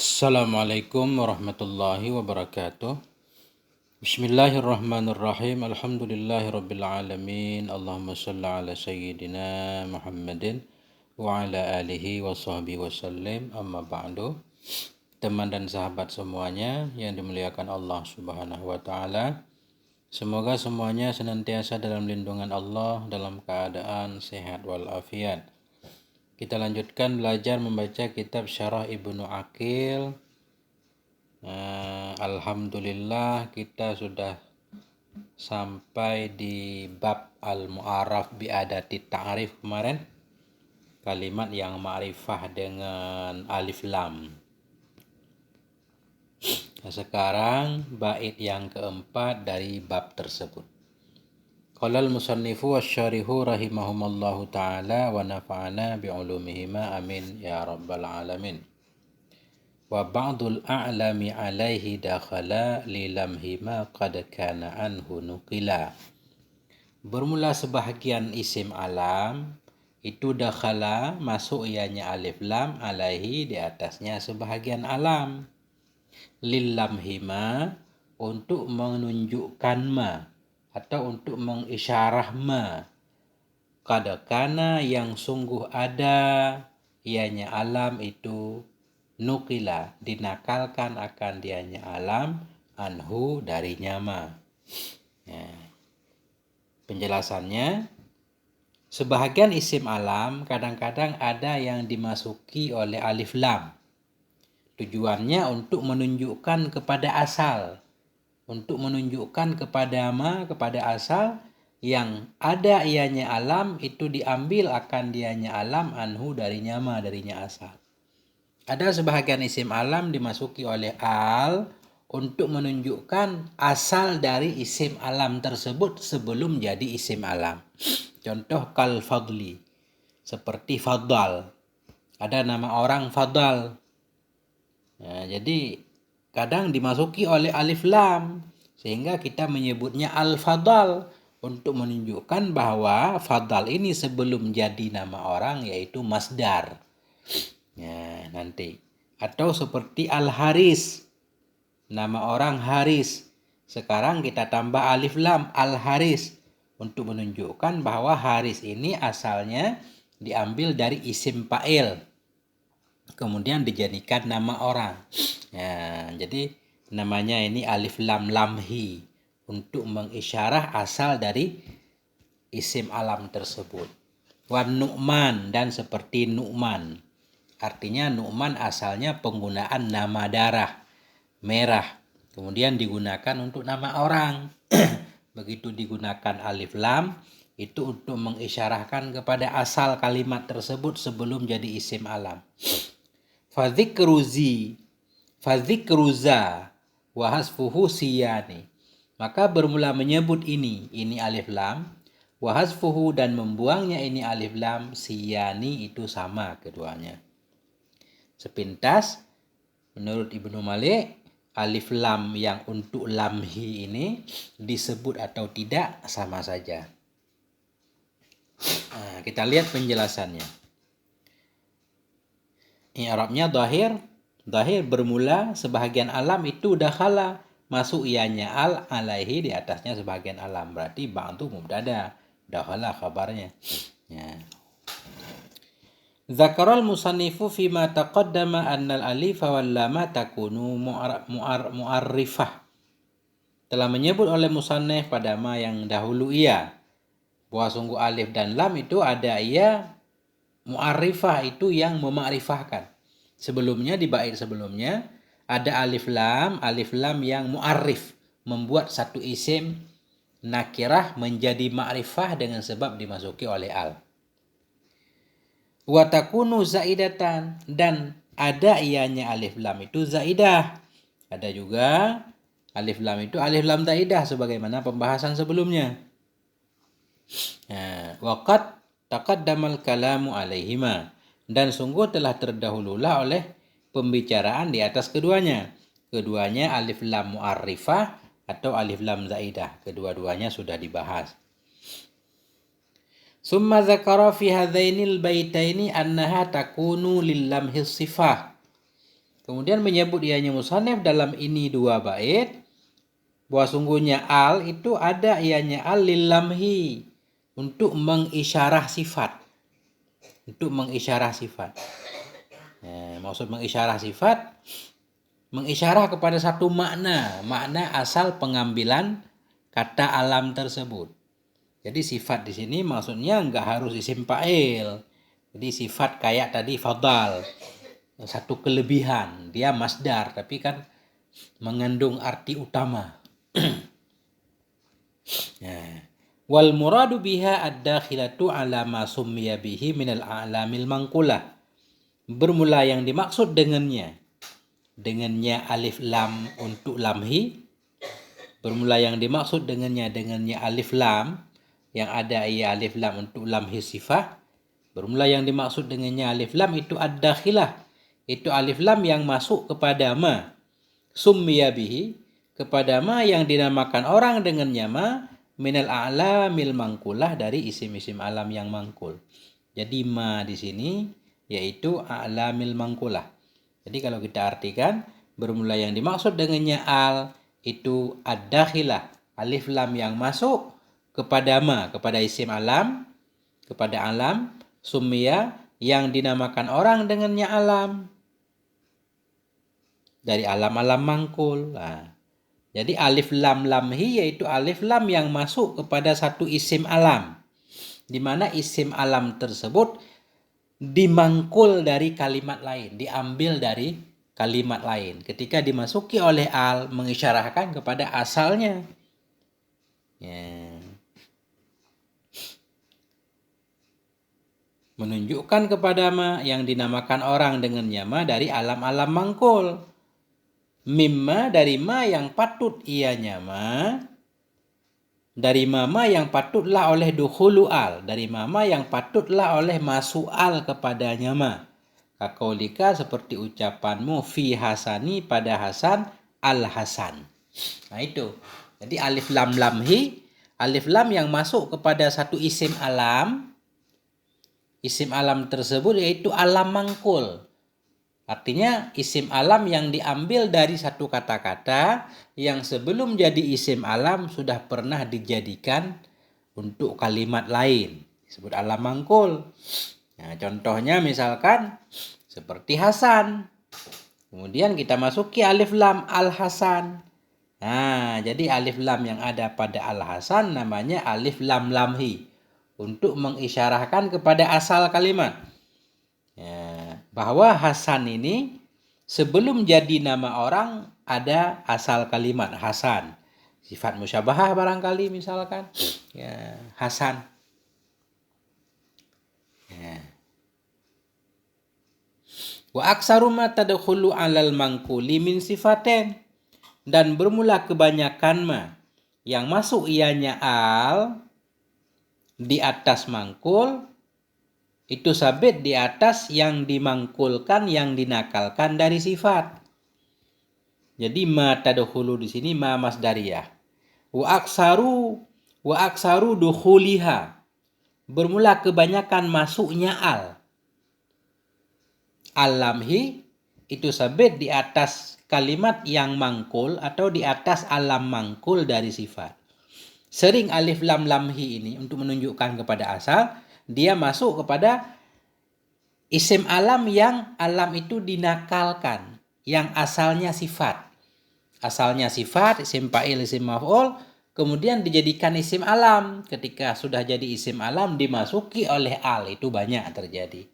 Assalamualaikum warahmatullahi wabarakatuh. Bismillahirrahmanirrahim. Alhamdulillahirabbil alamin. Allahumma shalli ala sayyidina Muhammadin wa ala alihi wa sahbihi wasallim. Amma ba'du. Teman dan sahabat semuanya yang dimuliakan Allah Subhanahu wa taala. Semoga semuanya senantiasa dalam lindungan Allah dalam keadaan sehat walafiat. Kita lanjutkan belajar membaca kitab Syarah Ibnu Aqil. Alhamdulillah kita sudah sampai di bab al-mu'arraf bi'adati ta'rif kemarin. Kalimat yang ma'rifah dengan alif lam. Nah, sekarang bait yang keempat dari bab tersebut. Qala al-musannifu wasyarihu rahimahumallahu ta'ala wa nafa'ana bi'ulumihima amin ya rabbal alamin. Wa ba'dul a'lami alaihi dakhala lilamhima qad kana anhu nuqila. Bermula sebahagian isim alam itu dakhala masuk ianya alif lam alaihi di atasnya sebahagian alam. Lilamhima untuk menunjukkan ma atau untuk mengisyarah ma. Qad kana yang sungguh ada ianya alam itu nukila dinakalkan akan dianya alam anhu darinya ma. Ya. Penjelasannya, sebahagian isim alam kadang-kadang ada yang dimasuki oleh alif lam. Tujuannya untuk menunjukkan kepada asal, untuk menunjukkan kepada ma, kepada asal yang ada ianya alam itu diambil akan dianya alam anhu darinya ma, darinya asal. Ada sebahagian isim alam dimasuki oleh al untuk menunjukkan asal dari isim alam tersebut sebelum jadi isim alam. Contoh kal fadli, seperti fadal. Ada nama orang fadal. Nah, jadi kadang dimasuki oleh alif lam sehingga kita menyebutnya al-fadal untuk menunjukkan bahwa fadal ini sebelum jadi nama orang yaitu masdar. Ya, nanti. Atau seperti al-haris. Nama orang Haris. Sekarang kita tambah alif lam al-haris untuk menunjukkan bahwa Haris ini asalnya diambil dari isim fa'il. Kemudian dijadikan nama orang. Ya, jadi namanya ini alif lam lamhi untuk mengisyarah asal dari isim alam tersebut. Wan Nu'man dan seperti Nu'man. Artinya Nu'man asalnya penggunaan nama darah merah. Kemudian digunakan untuk nama orang. Begitu digunakan alif lam itu untuk mengisyarahkan kepada asal kalimat tersebut sebelum jadi isim alam. Fadzikruza wa hasfuhu siyani. Maka bermula menyebut ini alif lam, wa hasfuhu dan membuangnya ini alif lam, siyani itu sama keduanya. Sepintas menurut Ibnu Malik alif lam yang untuk lamhi ini disebut atau tidak sama saja. Nah, kita lihat penjelasannya. I'rabnya dhahir bermula sebahagian alam itu dakhala masuk ianya al alaihi di atasnya sebahagian alam, berarti ba'du mubtada, dakhala khabarnya. Ya. Zakaral musannifu fima taqaddama annal alifa wal lama takunu mu'arrifah. Telah menyebut oleh musannif pada ma yang dahulu ia bahwa sungguh alif dan lam itu ada ia mu'arrifah itu yang memakrifahkan. Sebelumnya di bait sebelumnya ada alif lam yang mu'arrif, membuat satu isim nakirah menjadi ma'rifah dengan sebab dimasuki oleh al. Wa takunu zaidatan dan ada ianya alif lam itu zaidah. Ada juga alif lam itu alif lam zaidah sebagaimana pembahasan sebelumnya. Waqad taqaddamal kalamu alaihima dan sungguh telah terdahululah oleh pembicaraan di atas keduanya. Keduanya alif lam mu'arrifah atau alif lam zaidah. Kedua-duanya sudah dibahas. Summa dzakara fi hadzainil baitaini annaha takunu lil lamhi sifah. Kemudian menyebut ianya musannif dalam ini 2 bait bahwa sungguhnya al itu ada ianya al lil lamhi, untuk mengisyarah sifat. Untuk mengisyarah sifat. Maksud mengisyarah sifat, mengisyarah kepada satu makna asal pengambilan kata alam tersebut. Jadi sifat di sini maksudnya nggak harus isim fa'il. Jadi sifat kayak tadi fadal, satu kelebihan, dia masdar tapi kan mengandung arti utama. Wal muradu biha ad-dakhilatu ala ma summiya bihi minal a'lamil mangkulah. Bermula yang dimaksud dengannya alif lam untuk lamhi. Bermula yang dimaksud dengannya alif lam, yang ada ia alif lam untuk lamhi sifah. Bermula yang dimaksud dengannya alif lam itu ad-dakhilah, itu alif lam yang masuk kepada ma summiya bihi, kepada ma yang dinamakan orang dengannya ma minal a'lamil mangkulah, dari isim-isim alam yang mangkul. Jadi ma di sini yaitu a'lamil mangkulah. Jadi kalau kita artikan, bermula yang dimaksud dengannya al itu ad-dakhilah, alif lam yang masuk kepada ma, kepada isim alam, kepada alam, summiya yang dinamakan orang dengannya alam, dari alam-alam mangkul. Jadi alif lam lamhi yaitu alif lam yang masuk kepada satu isim alam, di mana isim alam tersebut dimangkul dari kalimat lain, diambil dari kalimat lain. Ketika dimasuki oleh al, mengisyarahkan kepada asalnya. Menunjukkan kepada ma yang dinamakan orang dengannya ma dari alam-alam mangkul. Mimma dari ma yang patut ianya ma, dari mama yang patutlah oleh dukhulu al, dari mama yang patutlah oleh masuk al kepadanya ma. Kakaulika seperti ucapanmu fi hasani pada Hasan al Hasan. Nah itu. Jadi alif lam lamhi, alif lam yang masuk kepada satu isim alam. Isim alam tersebut yaitu alam mangkul. Artinya isim alam yang diambil dari satu kata-kata yang sebelum jadi isim alam sudah pernah dijadikan untuk kalimat lain, disebut alam mangkul. Nah, contohnya misalkan seperti Hasan. Kemudian kita masuki alif lam al Hasan. Nah, jadi alif lam yang ada pada al Hasan namanya alif lam lamhi, untuk mengisyarahkan kepada asal kalimat. Bahwa Hasan ini sebelum jadi nama orang ada asal kalimat Hasan. Sifat musyabahah barangkali misalkan. Hasan. Wa aksaru ma tadkhulu 'alal mangkuli min sifaten, dan bermula kebanyakan ma yang masuk ianya al di atas mangkul, itu sabit di atas yang dimangkulkan, yang dinakalkan dari sifat. Jadi ma tadkhulu di sini ma masdariyah. Wa aksaru dukhuliha, bermula kebanyakan masuknya al. Al-lamhi itu sabit di atas kalimat yang mangkul atau di atas alam mangkul dari sifat. Sering alif lam lamhi ini untuk menunjukkan kepada asal, dia masuk kepada isim alam yang alam itu dinakalkan, yang asalnya sifat. Asalnya sifat, isim fa'il, isim maf'ul, kemudian dijadikan isim alam. Ketika sudah jadi isim alam dimasuki oleh al, itu banyak terjadi.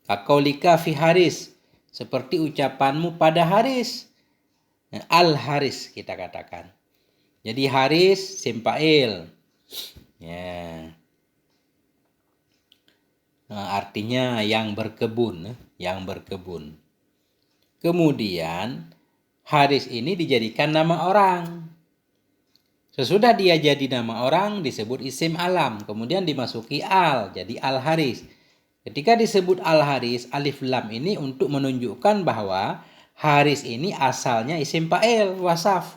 Kaqaulika fi Haris, seperti ucapanmu pada Haris. Al Haris kita katakan. Jadi Haris isim fa'il. Artinya yang berkebun, yang berkebun. Kemudian Haris ini dijadikan nama orang. Sesudah dia jadi nama orang disebut isim alam, kemudian dimasuki al, jadi Al Haris. Ketika disebut Al Haris, alif lam ini untuk menunjukkan bahwa Haris ini asalnya isim fa'il wasaf.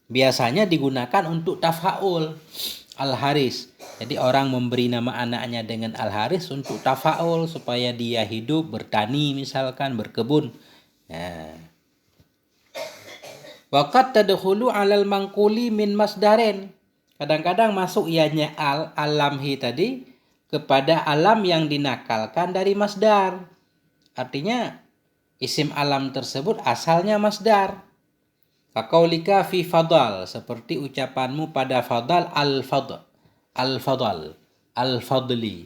Biasanya digunakan untuk taf'aul. Al-Haris. Jadi orang memberi nama anaknya dengan Al-Haris untuk tafaul supaya dia hidup bertani misalkan berkebun. Nah, waqad tadkhulu 'alal mangkuli min masdarin. Kadang-kadang masuk ianya al-lamhi tadi kepada alam yang dinakalkan dari masdar. Artinya isim alam tersebut asalnya masdar. Kaqaulika fi fadal, seperti ucapanmu pada fadal al-fadl, al-fadal, al-fadli.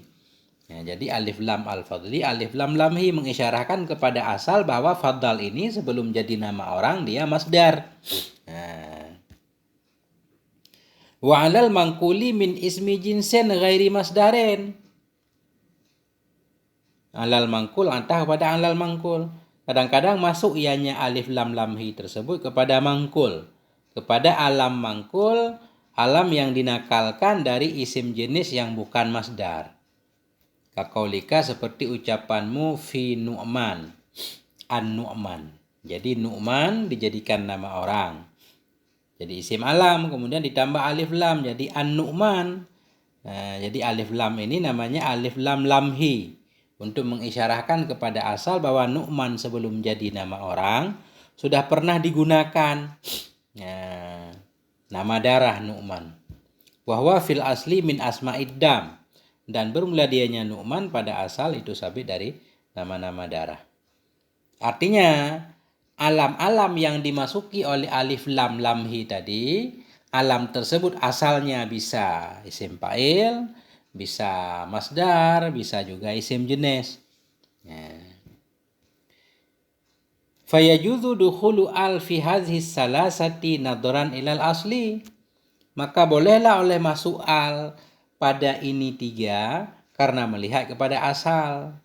Ya, jadi alif lam al-fadli, alif lam lamhi mengisyarahkan kepada asal bahwa fadal ini sebelum jadi nama orang dia masdar. Nah. Wa 'alal mangkuli min ismi jinsin ghairi masdarin. Alal mangkul antah kepada alal mangkul. Kadang-kadang masuk ianya alif lam lamhi tersebut kepada mangkul, kepada alam mangkul, alam yang dinakalkan dari isim jenis yang bukan masdar. Kaqaulika, seperti ucapanmu fi Nu'man, an-Nu'man. Jadi Nu'man dijadikan nama orang. Jadi isim alam kemudian ditambah alif lam jadi an-Nu'man. Nah, jadi alif lam ini namanya alif lam lamhi. Untuk mengisyarahkan kepada asal bahwa Nu'man sebelum jadi nama orang sudah pernah digunakan. Nah, nama darah Nu'man. Wahwa fil asli min asma'id dam. Dan bermula dianya Nu'man pada asal itu sabit dari nama-nama darah. Artinya alam-alam yang dimasuki oleh alif lam lamhi tadi, alam tersebut asalnya bisa isim fa'il, bisa masdar, bisa juga isim jenis. Fayajuzu dukhulu al fi hadhihi salasati nadran ilal asli. Maka bolehlah oleh masuk al pada ini tiga karena melihat kepada asal.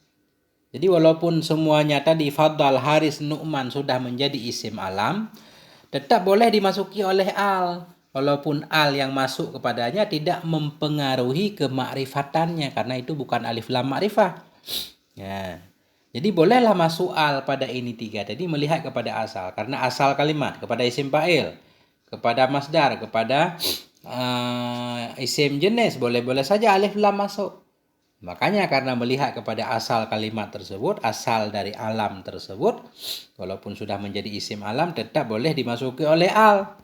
Jadi walaupun semuanya tadi Fadal, Haris, Nu'man sudah menjadi isim alam, tetap boleh dimasuki oleh al. Walaupun al yang masuk kepadanya tidak mempengaruhi kemakrifatannya karena itu bukan alif lam makrifah. Ya. Jadi bolehlah masuk al pada ini tiga tadi melihat kepada asal karena asal kalimat kepada isim fa'il, kepada masdar, kepada isim jenis boleh-boleh saja alif lam masuk. Makanya karena melihat kepada asal kalimat tersebut, asal dari alam tersebut, walaupun sudah menjadi isim alam tetap boleh dimasuki oleh al.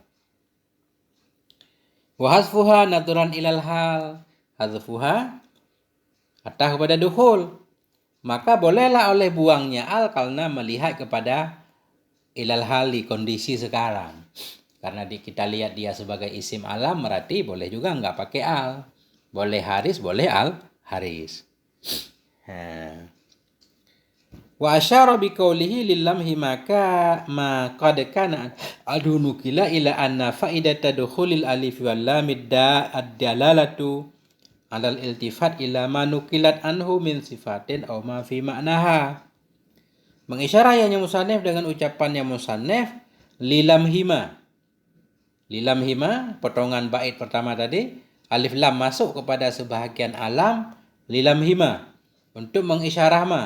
Wa hasfuha naturan ilal hal. Hasfuha atah kepada dukhul. Maka bolehlah oleh buangnya al karena melihat kepada ilal hali, kondisi sekarang. Karena kita lihat dia sebagai isim alam berarti boleh juga enggak pakai al. Boleh Haris, boleh al Haris. Wa asyara biqaulihi lillamhi maka ma qad kana adunukila ila anna faidata dukhulil alif wal lam ad-dalalatu alal iltifat ila ma nukilat anhu min sifatin aw ma fi ma'naha. Mengisyarahnya musannif dengan ucapannya musannif lilamhima. Lilamhima potongan bait pertama tadi alif lam masuk kepada sebahagian alam lilamhima untuk mengisyarah ma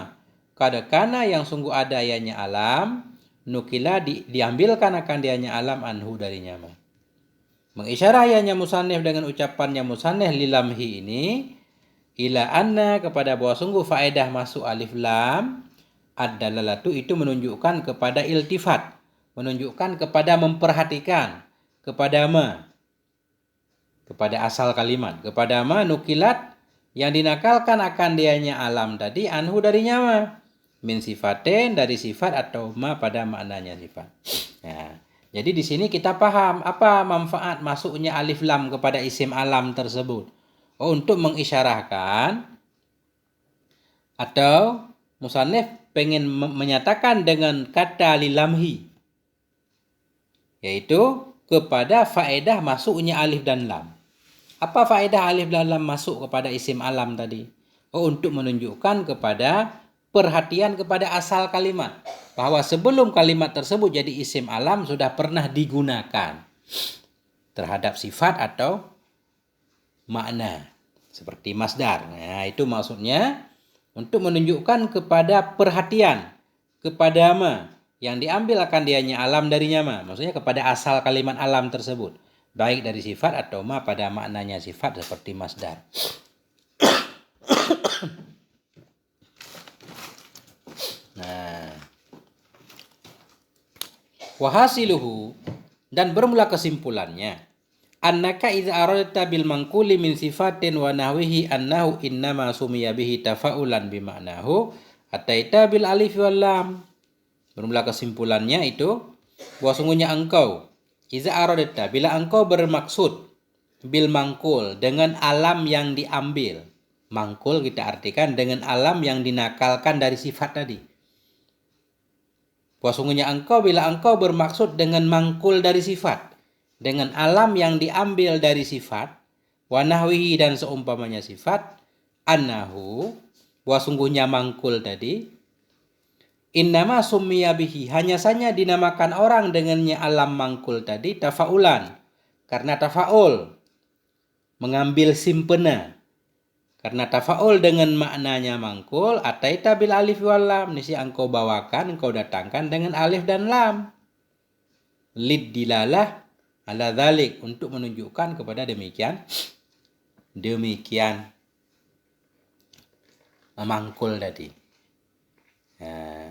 kadakana yang sungguh ada ianya alam nukila diambilkan akan dianya alam anhu darinya ma. Mengisyarah ianya musannif dengan ucapannya musannif lilamhi ini ila anna kepada bahwa sungguh faedah masuk alif lam ad-dalalatu itu menunjukkan kepada iltifat, menunjukkan kepada memperhatikan, kepada ma, kepada asal kalimat, kepada ma nukilat yang dinakalkan akan dianya alam tadi anhu darinya ma min sifatin dari sifat atau ma pada maknanya sifat. Ya. Jadi di sini kita paham apa manfaat masuknya alif lam kepada isim alam tersebut. Oh, untuk mengisyarahkan atau musannif pengen menyatakan dengan kata lilamhi yaitu kepada faedah masuknya alif dan lam. Apa faedah alif dan lam masuk kepada isim alam tadi? Oh, untuk menunjukkan kepada perhatian kepada asal kalimat. Bahwa sebelum kalimat tersebut jadi isim alam sudah pernah digunakan terhadap sifat atau makna. Seperti masdar. Nah, itu maksudnya untuk menunjukkan kepada perhatian kepada ma yang diambil akan dianya alam darinya ma. Maksudnya kepada asal kalimat alam tersebut. baik dari sifat atau ma pada maknanya sifat seperti masdar. Nah, wahasiluhu, dan bermula kesimpulannya, annaka idza aradta bil manquli min sifatin wa nahwihi annahu innama sumiya bihi tafa'ulan bi ma'nahu ataita bil alif wal lam. Bermula kesimpulannya itu bahwa sungguhnya engkau idza aradta, bila engkau bermaksud bil mangkul, dengan alam yang diambil. Mangkul kita artikan dengan alam yang dinakalkan dari sifat tadi. Bahwa sungguhnya engkau, bila engkau bermaksud dengan mangkul dari sifat, dengan alam yang diambil dari sifat, wa nahwihi, dan seumpamanya sifat, annahu, bahwa sungguhnya mangkul tadi, innama summiya bihi, hanya saja dinamakan orang dengannya alam mangkul tadi, tafa'ulan, karena tafa'ul, mengambil simpena. Karena tafa'ul dengan maknanya mangkul, ataita bil alif wal lam, nisi engkau bawakan, engkau datangkan dengan alif dan lam. Lid dilalah ala dzalik, untuk menunjukkan kepada demikian mangkul tadi. Nah,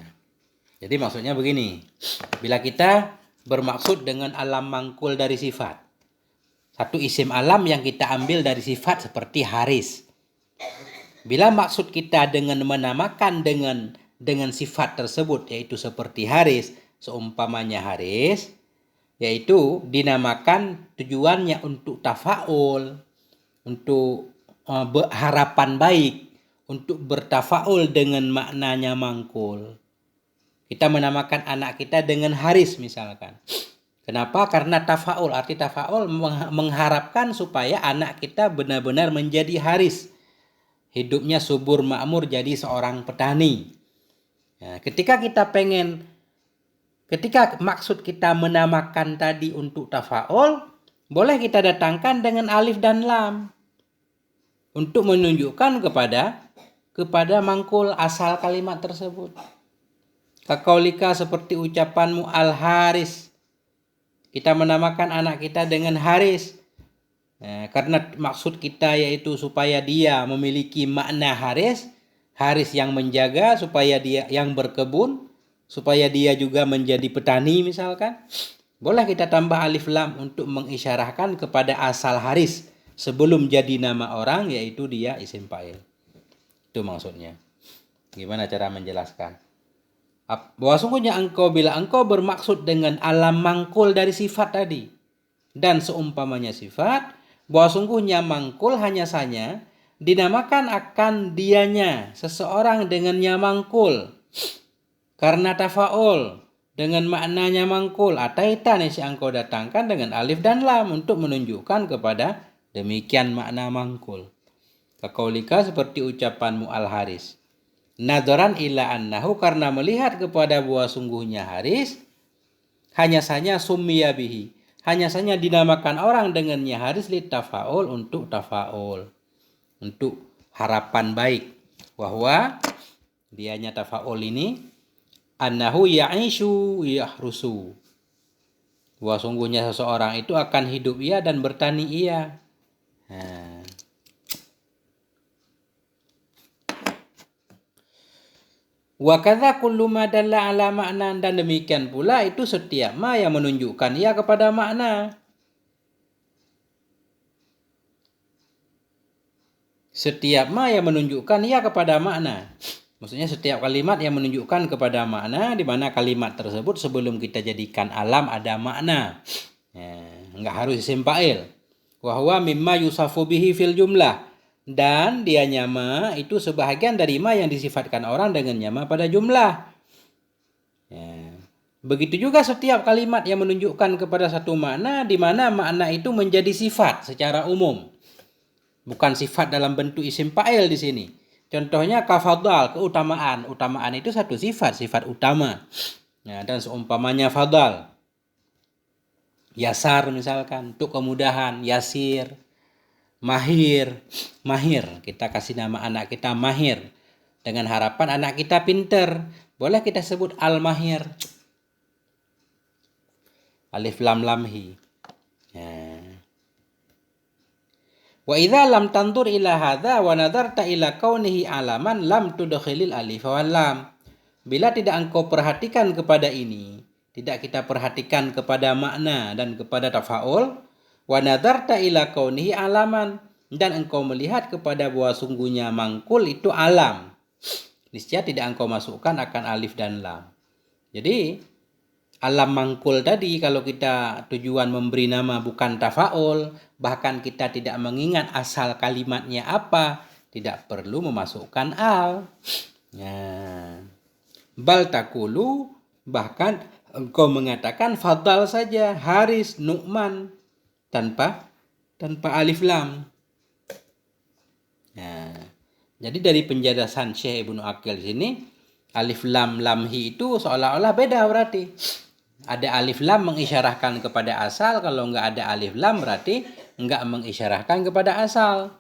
jadi maksudnya begini, bila kita bermaksud dengan alam mangkul dari sifat, satu isim alam yang kita ambil dari sifat seperti haris. Bila maksud kita dengan menamakan dengan sifat tersebut, yaitu seperti haris, seumpamanya haris, yaitu dinamakan tujuannya untuk tafa'ul, untuk harapan baik, untuk bertafaul dengan maknanya mangkul. Kita menamakan anak kita dengan haris misalkan. Kenapa? Karena tafaul, arti tafaul mengharapkan supaya anak kita benar-benar menjadi haris, hidupnya subur makmur, jadi seorang petani. Nah, ketika maksud kita menamakan tadi untuk tafaul, boleh kita datangkan dengan alif dan lam untuk menunjukkan kepada mangkul asal kalimat tersebut. Kaqaulika, seperti ucapanmu al-haris, kita menamakan anak kita dengan haris. Karena maksud kita yaitu supaya dia memiliki makna haris yang menjaga, supaya dia yang berkebun, supaya dia juga menjadi petani misalkan. Boleh kita tambah alif lam untuk mengisyarahkan kepada asal haris sebelum jadi nama orang, yaitu dia isim fa'il. Itu maksudnya. Gimana cara menjelaskan? Bahwa sungguhnya engkau, bila engkau bermaksud dengan alam mangkul dari sifat tadi dan seumpamanya sifat, bahwa sungguhnya mangkul hanya saja dinamakan akan dianya seseorang dengannya mangkul karena tafaul dengan maknanya mangkul, ataita, nisi engkau datangkan dengan alif dan lam untuk menunjukkan kepada demikian makna mangkul. Kaqaulika, seperti ucapanmu al-haris, nadharan ila annahu, karena melihat kepada bahwa sungguhnya haris hanya saja summiya bihi, hanya saja dinamakan orang dengannya haris li tafaul, untuk tafaul, untuk harapan baik, bahwa dianya tafaul ini annahu ya'ishu yahrusu, bahwa sungguhnya seseorang itu akan hidup ia dan bertani ia. Wa kadza kullu ma dalla ala makna, dan demikian pula itu setiap ma yang menunjukkan ia kepada makna. Setiap ma yang menunjukkan ia kepada makna. Maksudnya setiap kalimat yang menunjukkan kepada makna, di mana kalimat tersebut sebelum kita jadikan alam ada makna. Enggak harus isim fa'il. Wa huwa mimma yusafu bihi fil jumlah. Dan dia nyama itu sebahagian dari ma yang disifatkan orang dengan nyama pada jumlah. Begitu juga setiap kalimat yang menunjukkan kepada satu makna, di mana makna itu menjadi sifat secara umum, bukan sifat dalam bentuk isim fa'il di sini. Contohnya kafadal, keutamaan. Utamaan itu satu sifat utama. Dan seumpamanya fadal, yasar misalkan, untuk kemudahan, yasir. Mahir, kita kasih nama anak kita Mahir dengan harapan anak kita pinter, boleh kita sebut al-mahir, alif lam lamhi. Wa idza lam tandur ila hadza wa nadarta ila kaunihi alaman lam tudkhilil alif wal lam. Bila tidak engkau perhatikan kepada ini, tidak kita perhatikan kepada makna dan kepada tafaul, wa nadarta ila kaunihi alaman, dan engkau melihat kepada bahwa sungguhnya mangkul itu alam, niscaya tidak engkau masukkan akan alif dan lam. Jadi alam mangkul tadi kalau kita tujuan memberi nama bukan tafaul, bahkan kita tidak mengingat asal kalimatnya apa, tidak perlu memasukkan al. Nah, bal takulu, bahkan engkau mengatakan Fadal saja, Haris, Nu'man, tanpa alif lam. Nah, jadi dari penjelasan Syekh Ibnu Aqil sini, alif lam lamhi itu seolah-olah beda berarti. Ada alif lam mengisyarahkan kepada asal, kalau enggak ada alif lam berarti enggak mengisyarahkan kepada asal.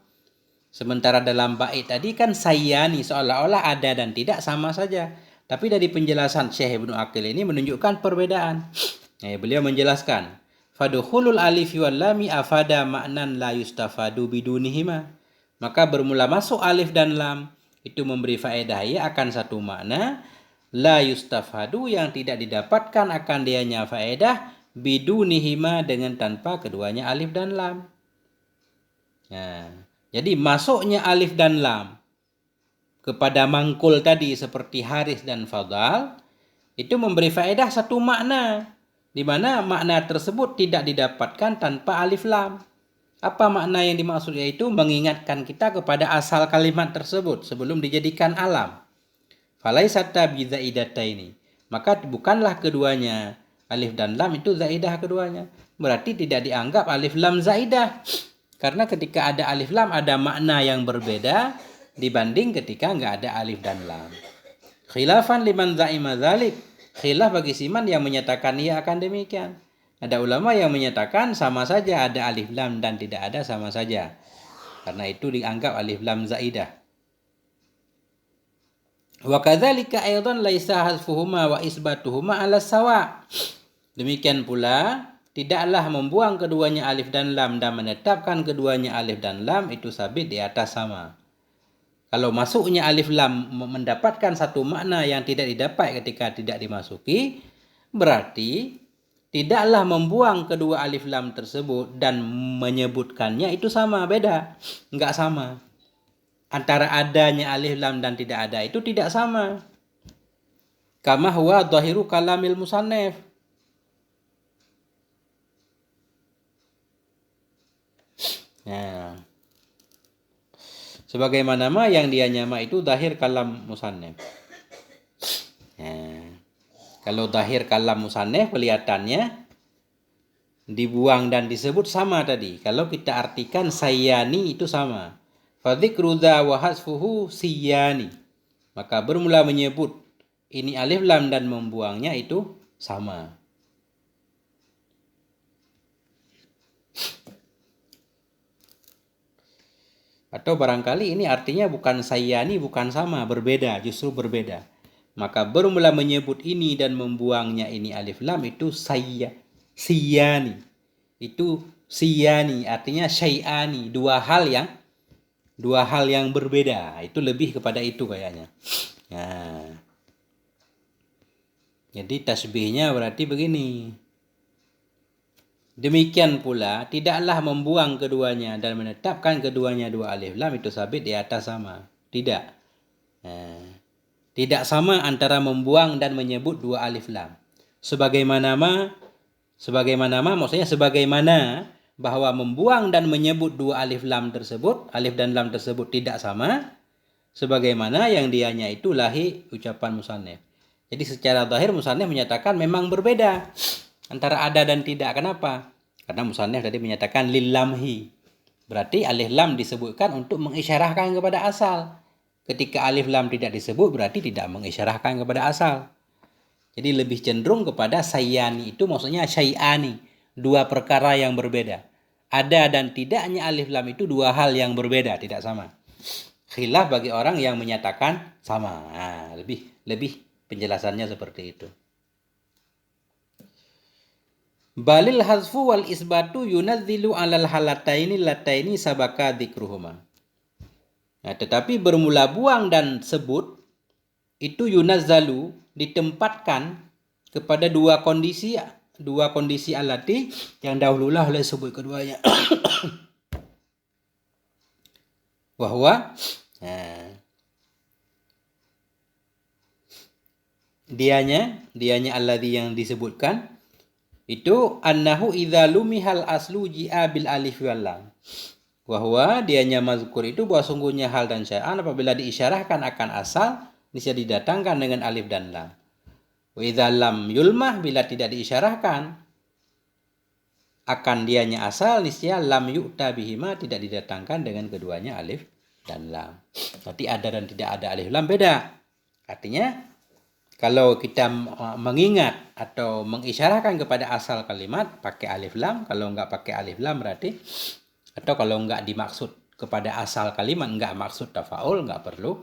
Sementara dalam bait tadi kan sayyani, seolah-olah ada dan tidak sama saja. Tapi dari penjelasan Syekh Ibnu Aqil ini menunjukkan perbedaan. Beliau menjelaskan, fadukhulul alif wal lami afada ma'nan la yustafadu bidunihima. Maka bermula masuk alif dan lam itu memberi faedah ya akan satu makna, la yustafadu yang tidak didapatkan akan dianya faedah bidunihima dengan tanpa keduanya alif dan lam. Nah, jadi masuknya alif dan lam kepada mangkul tadi seperti Haris dan Fadal itu memberi faedah satu makna, di mana makna tersebut tidak didapatkan tanpa alif lam. Apa makna yang dimaksud, yaitu mengingatkan kita kepada asal kalimat tersebut sebelum dijadikan alam. Falaisata bizaidataini, maka bukanlah keduanya alif dan lam itu zaidah keduanya. Berarti tidak dianggap alif lam zaidah. Karena ketika ada alif lam ada makna yang berbeda dibanding ketika enggak ada alif dan lam. Khilafan liman za'ima dzalik, khilaf bagi siman yang menyatakan ia akan demikian. Ada ulama yang menyatakan sama saja ada alif lam dan tidak ada sama saja. Karena itu dianggap alif lam zaidah. Wa kadzalika aidan laisa hasfuhuma wa isbatuhuma ala sawa. Demikian pula tidaklah membuang keduanya alif dan lam dan menetapkan keduanya alif dan lam itu sabit di atas sama. Kalau masuknya alif lam mendapatkan satu makna yang tidak didapat ketika tidak dimasuki, berarti tidaklah membuang kedua alif lam tersebut dan menyebutkannya itu sama, beda, enggak sama. Antara adanya alif lam dan tidak ada itu tidak sama. Kama huwa dhahiru kalamil musannif. Nah, sebagaimana yang dia nyama itu zahir kalam musannif. Nah, kalau zahir kalam musannif kelihatannya dibuang dan disebut sama tadi. Kalau kita artikan sayyani itu sama. Fadzikru dza wa hasfuhu siyani. Maka bermula menyebut ini alif lam dan membuangnya itu sama. Atau barangkali ini artinya bukan sayyani, bukan sama, berbeda, justru berbeda. Maka bermula menyebut ini dan membuangnya ini alif lam itu siyani. Itu siyani artinya syai'ani, dua hal yang berbeda. Itu lebih kepada itu kayaknya. Nah, jadi tasbihnya berarti begini. Demikian pula tidaklah membuang keduanya dan menetapkan keduanya dua alif lam itu sabit di atas sama. Tidak. Tidak sama antara membuang dan menyebut dua alif lam. Sebagaimana maksudnya sebagaimana bahwa membuang dan menyebut dua alif dan lam tersebut tidak sama, sebagaimana yang dianya itu lahi ucapan musannif. Jadi secara zahir musannif menyatakan memang berbeda antara ada dan tidak. Kenapa? Karena musannif tadi menyatakan lil lamhi. Berarti alif lam disebutkan untuk mengisyarahkan kepada asal. Ketika alif lam tidak disebut berarti tidak mengisyarahkan kepada asal. Jadi lebih cenderung kepada sayyani, itu maksudnya syai'ani, dua perkara yang berbeda. Ada dan tidaknya alif lam itu dua hal yang berbeda, tidak sama. Khilaf bagi orang yang menyatakan sama. Nah, lebih penjelasannya seperti itu. Balil hazfu wal isbatu yunadzilu alal lataini sabaka dzikruhuma. Nah, tetapi bermula buang dan sebut itu yunazzalu ditempatkan kepada dua kondisi alati yang dahululah oleh sebut keduanya. Bahwa dianya alladhi yang disebutkan itu annahu idza lumihal aslu ji'a bil alif wal lam. Bahwa dianya mazkur itu bahwa sungguhnya hal dan syai'an apabila diisyarahkan akan asal bisa didatangkan dengan alif dan lam. Wa idza lam yulmah, bila tidak diisyarahkan akan dianya asal, niscaya lam yu'ta bihima, tidak didatangkan dengan keduanya alif dan lam. Berarti ada dan tidak ada alif lam beda. Artinya kalau kita mengingat atau mengisyarahkan kepada asal kalimat pakai alif lam, kalau enggak pakai alif lam berarti, atau kalau enggak dimaksud kepada asal kalimat, enggak maksud tafaul, enggak perlu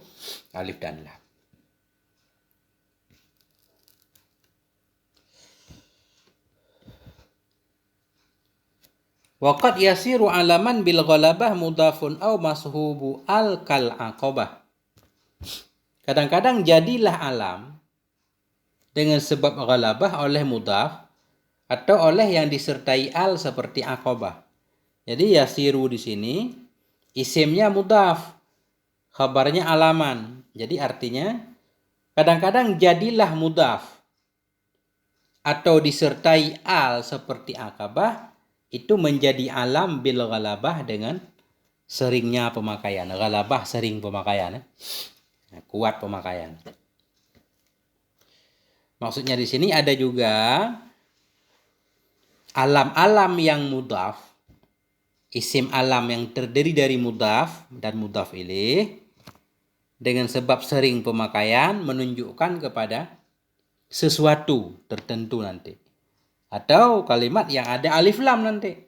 alif dan lam. Waqad yasiru alaman bil ghalabah mudhafun aw mashubu al kal aqabah. Kadang-kadang jadilah alam dengan sebab ghalabah oleh mudhaf atau oleh yang disertai al seperti aqabah. Jadi yasiru di sini isimnya mudhaf, khabarnya alaman. Jadi artinya kadang-kadang jadilah mudhaf atau disertai al seperti aqabah itu menjadi alam bil ghalabah dengan seringnya pemakaian. Ghalabah sering pemakaian, kuat pemakaian. Maksudnya di sini ada juga alam-alam yang mudhaf, isim alam yang terdiri dari mudhaf dan mudhaf ilaih dengan sebab sering pemakaian menunjukkan kepada sesuatu tertentu nanti. Atau kalimat yang ada alif lam nanti.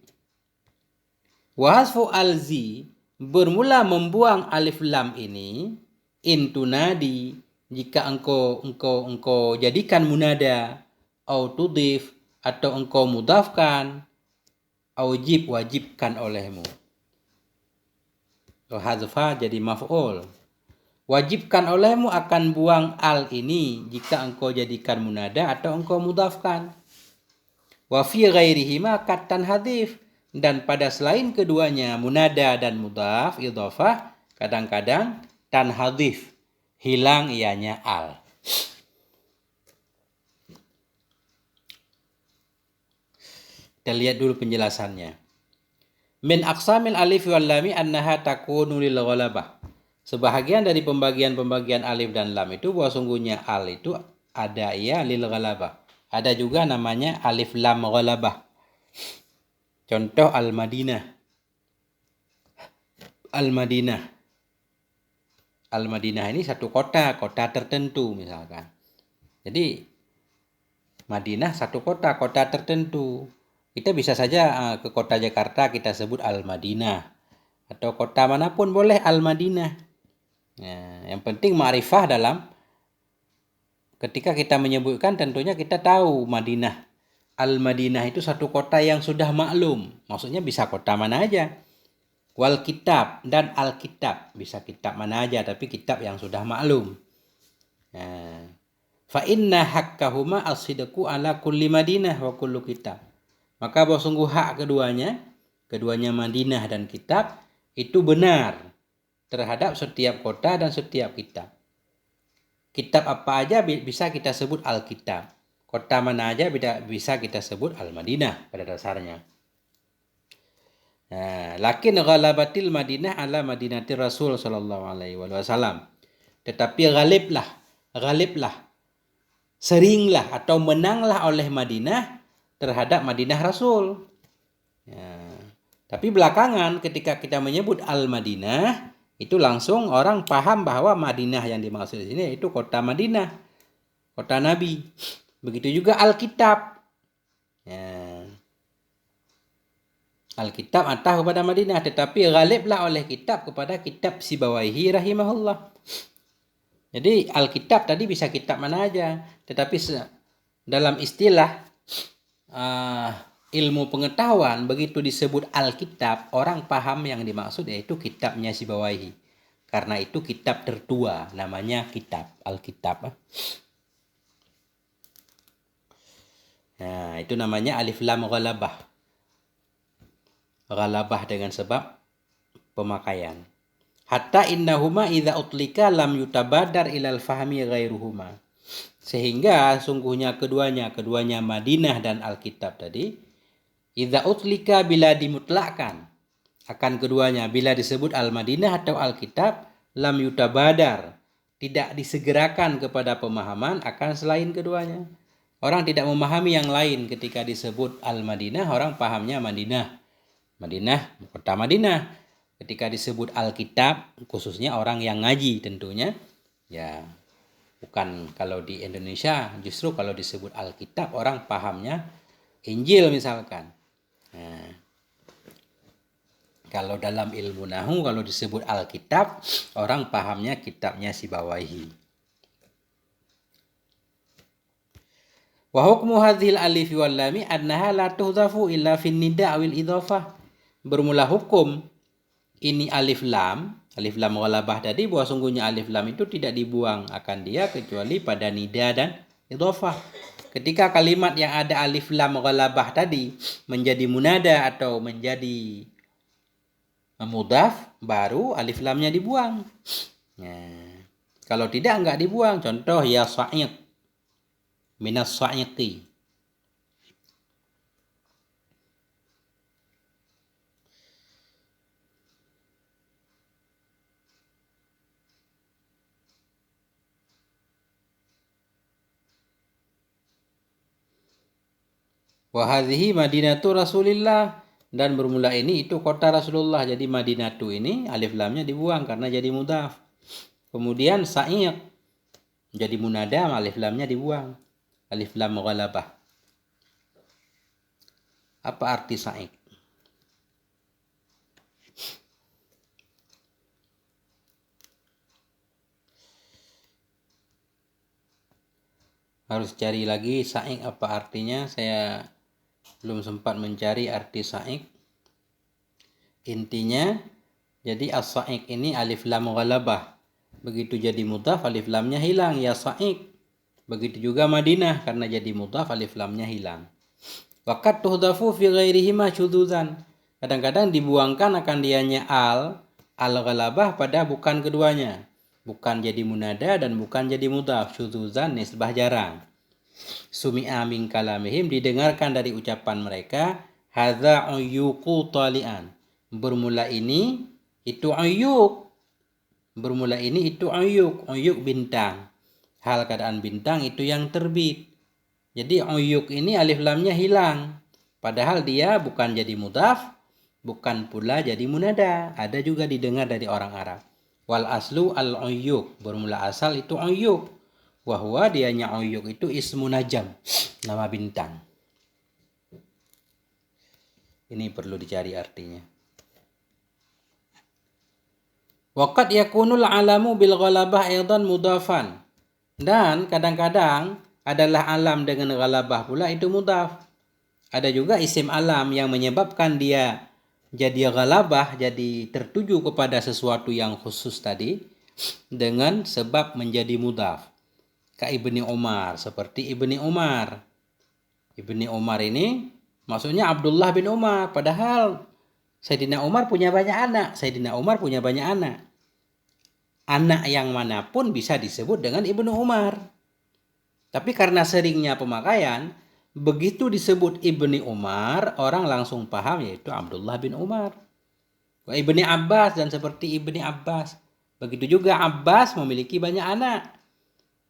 Wa hasfu alzi, bermula membuang alif lam ini, intunadi, jika engkau jadikan munada, au tudif, atau engkau mudhafkan, au wajibkan olehmu. Hazfa jadi maf'ul. Wajibkan olehmu akan buang al ini jika engkau jadikan munada atau engkau mudhafkan. Wa fi ghairihima kat tanhadif, dan pada selain keduanya munada dan mudhaf idhofah kadang-kadang tanhadif, hilang ianya al. Kita lihat dulu penjelasannya. Min aqsamil alif wal lami annaha takunu lil ghalabah. Sebahagian dari pembagian-pembagian alif dan lam itu bahwa sungguhnya al itu ada ia lil ghalabah. Ada juga namanya alif lam ghalabah. Contoh Al-Madinah. Al-Madinah. Al-Madinah ini satu kota tertentu misalkan. Jadi Madinah satu kota tertentu. Kita bisa saja ke kota Jakarta kita sebut Al-Madinah. Atau kota manapun boleh Al-Madinah. Nah, yang penting ma'rifah dalam ketika kita menyebutkan tentunya kita tahu Madinah. Al-Madinah itu satu kota yang sudah maklum. Maksudnya bisa kota mana aja. Wal kitab dan al-kitab. Bisa kitab mana aja tapi kitab yang sudah maklum. Fa inna hakkahuma as-sidqu ala kulli Madinah wa kullu kitab. Maka bahwa sungguh hak keduanya Madinah dan kitab itu benar terhadap setiap kota dan setiap kitab. Kitab apa aja bisa kita sebut al-kitab. Kota mana aja bisa kita sebut Al-Madinah pada dasarnya. Lakin ghalabatil Madinah ala Madinati Rasul sallallahu alaihi wasallam. Tetapi ghaliblah, seringlah atau menanglah oleh Madinah terhadap Madinah Rasul. Tapi belakangan ketika kita menyebut Al-Madinah, itu langsung orang paham bahwa Madinah yang dimaksud di sini itu kota Madinah, kota Nabi. Begitu juga Alkitab. Alkitab atah kepada Madinah, tetapi ghaliblah oleh kitab kepada kitab Sibawaihi rahimahullah. Jadi Alkitab tadi bisa kitab mana aja, tetapi dalam istilah ilmu pengetahuan, begitu disebut Alkitab, orang paham yang dimaksud yaitu kitabnya Sibawaihi. Karena itu kitab tertua, namanya kitab Alkitab. Nah, itu namanya alif lam ghalabah. Ghalabah dengan sebab pemakaian. Hatta innahuma idza utlika lam yutabadar ilal fahmi ghairuhuma. Sehingga sungguhnya keduanya Madinah dan Alkitab tadi, idza utlika bila dimutlakkan akan keduanya, bila disebut Al-Madinah atau Alkitab, lam yutabadar, tidak disegerakan kepada pemahaman akan selain keduanya. Orang tidak memahami yang lain ketika disebut Al-Madinah, orang pahamnya Madinah. Madinah, kota Madinah. Ketika disebut Alkitab, khususnya orang yang ngaji tentunya, ya bukan kalau di Indonesia, justru kalau disebut Alkitab orang pahamnya Injil misalkan. Nah, kalau dalam ilmu nahu kalau disebut Alkitab orang pahamnya kitabnya Sibawaihi. Wa hukmu hadhil alif wal lam annaha la tuhdafu illa fin nida' awil idhafah. Bermula hukum ini alif lam ghalabah tadi, bahwa sungguhnya alif lam itu tidak dibuang akan dia kecuali pada nida dan idhafah. Ketika kalimat yang ada alif lam ghalabah tadi menjadi munada atau menjadi mudhaf, baru alif lamnya dibuang. Nah, kalau tidak enggak dibuang. Contoh ya sa'iq, minas sa'iqi. Wa hadhihi madinatu Rasulillah, dan bermula ini itu kota Rasulullah. Jadi madinatu ini alif lamnya dibuang karena jadi mudhaf. Kemudian sa'iq jadi munada, alif lamnya dibuang. Alif lam ghalabah. Apa arti sa'iq? Harus cari lagi sa'iq apa artinya. Saya belum sempat mencari arti sa'iq. Intinya, jadi as-sa'iq ini alif lam ghalabah. Begitu jadi mudhaf alif lamnya hilang, ya sa'iq. Begitu juga Madinah, karena jadi mudhaf alif lamnya hilang. Waqad tuhdafu fi ghairihima syudzuzan. Kadang-kadang dibuangkan akan dianya al-ghalabah pada bukan keduanya. Bukan jadi munada dan bukan jadi mudhaf. Syudzuzan nisbah jarang. Sumi'a min kalamihim, didengarkan dari ucapan mereka, hadza uyyuqu talian. Bermula ini itu uyyuq. Bermula ini itu uyyuq, uyyuq bintang. Hal keadaan bintang itu yang terbit. Jadi uyyuq ini alif lamnya hilang. Padahal dia bukan jadi mudhaf, bukan pula jadi munada. Ada juga didengar dari orang Arab. Wal aslu al-uyyuq, bermula asal itu uyyuq. Wahwa dianya uyyuq itu ismu najam, nama bintang. Ini perlu dicari artinya. Waqad yakunul alamu bil ghalabah aidan mudhafan. Dan kadang-kadang adalah alam dengan ghalabah pula itu mudhaf. Ada juga isim alam yang menyebabkan dia jadi ghalabah, jadi tertuju kepada sesuatu yang khusus tadi dengan sebab menjadi mudhaf. Ka Ibni Umar, seperti Ibni Umar. Ibni Umar ini maksudnya Abdullah bin Umar, padahal Sayyidina Umar punya banyak anak. Sayyidina Umar punya banyak anak. Anak yang manapun bisa disebut dengan Ibnu Umar. Tapi karena seringnya pemakaian, begitu disebut Ibni Umar, orang langsung paham yaitu Abdullah bin Umar. Ibni Abbas dan seperti Ibni Abbas. Begitu juga Abbas memiliki banyak anak.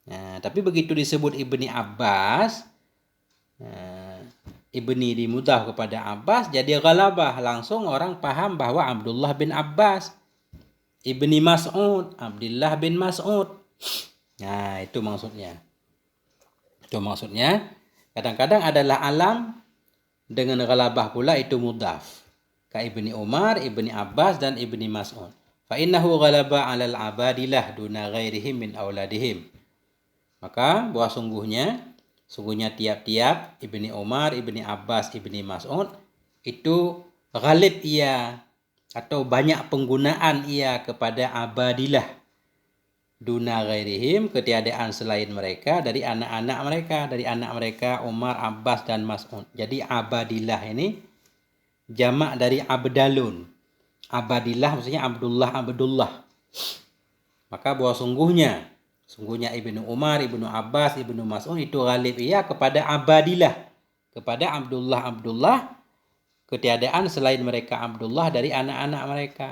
Nah, tapi begitu disebut Ibni Abbas, Ibni dimudhaf kepada Abbas, jadi ghalabah. Langsung orang paham bahwa Abdullah bin Abbas. Ibni Mas'ud, Abdullah bin Mas'ud. Nah, itu maksudnya. Itu maksudnya. Kadang-kadang adalah alam dengan ghalabah pula itu mudhaf. Ka Ibni Umar, Ibni Abbas dan Ibni Mas'ud. Fa innahu ghalaba 'alal abadilah duna ghairihim min auladihim. Maka bahwa sungguhnya Sungguhnya tiap-tiap Ibni Umar, Ibni Abbas, Ibni Mas'ud itu ghalib ia atau banyak penggunaan ia kepada abadilah duna ghairihim, ketiadaan selain mereka dari anak-anak mereka Umar, Abbas dan Mas'ud. Jadi abadilah ini jamak dari abdalun. Abadillah maksudnya Abdullah. Maka bahwa sungguhnya Ibnu Umar, Ibnu Abbas, Ibnu Mas'ud itu ghalib ia kepada abadillah, kepada Abdullah, ketiadaan selain mereka Abdullah dari anak-anak mereka.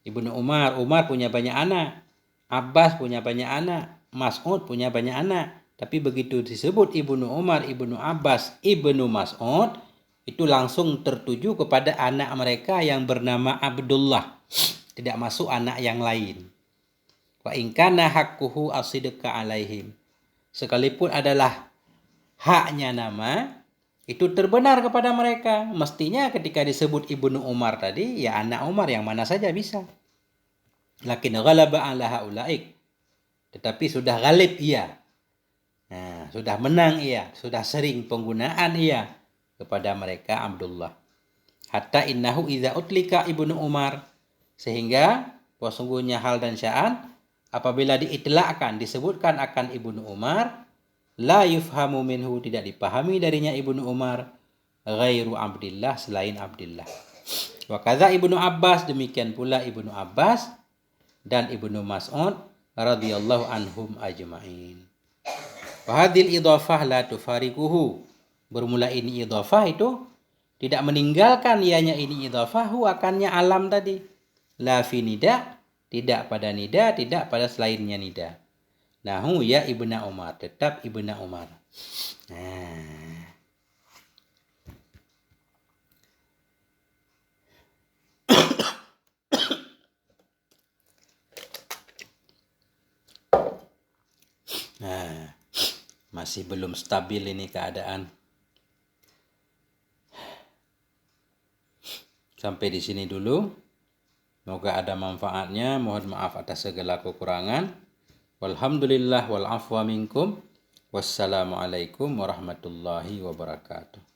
Ibnu Umar punya banyak anak, Abbas punya banyak anak, Mas'ud punya banyak anak. Tapi begitu disebut Ibnu Umar, Ibnu Abbas, Ibnu Mas'ud, itu langsung tertuju kepada anak mereka yang bernama Abdullah. Tidak masuk anak yang lain. Wa in kana haqquhu asidqa alaihim. Sekalipun adalah haknya nama, itu terbenar kepada mereka. Mestinya ketika disebut Ibnu Umar tadi, ya anak Umar yang mana saja bisa. Lakin ghalaba ala haulaik. Tetapi sudah ghalib ia. Nah, sudah menang ia, sudah sering penggunaan ia kepada mereka Abdullah. Hatta innahu idza utlika Ibnu Umar, sehingga sesungguhnya hal dan sya'an apabila diitlakkan, disebutkan akan Ibnu Umar, la yufhamu minhu, tidak dipahami darinya Ibnu Umar, ghairu Abdillah, selain Abdillah. Wa kadza Ibnu Abbas, demikian pula Ibnu Abbas dan Ibnu Mas'ud radhiyallahu anhum ajma'in. Wa hadhil idhafah la tufariquhu. Bermula ini idhafah itu tidak meninggalkan ianya ini idhafah akannya alam tadi. La fi nida, tidak pada nida, tidak pada selainnya nida. Nahu ya Ibnu Umar, tetap Ibnu Umar. Masih belum stabil ini keadaan. Sampai di sini dulu. Semoga ada manfaatnya. Mohon maaf atas segala kekurangan. Walhamdulillah wal afwa minkum. Wassalamualaikum warahmatullahi wabarakatuh.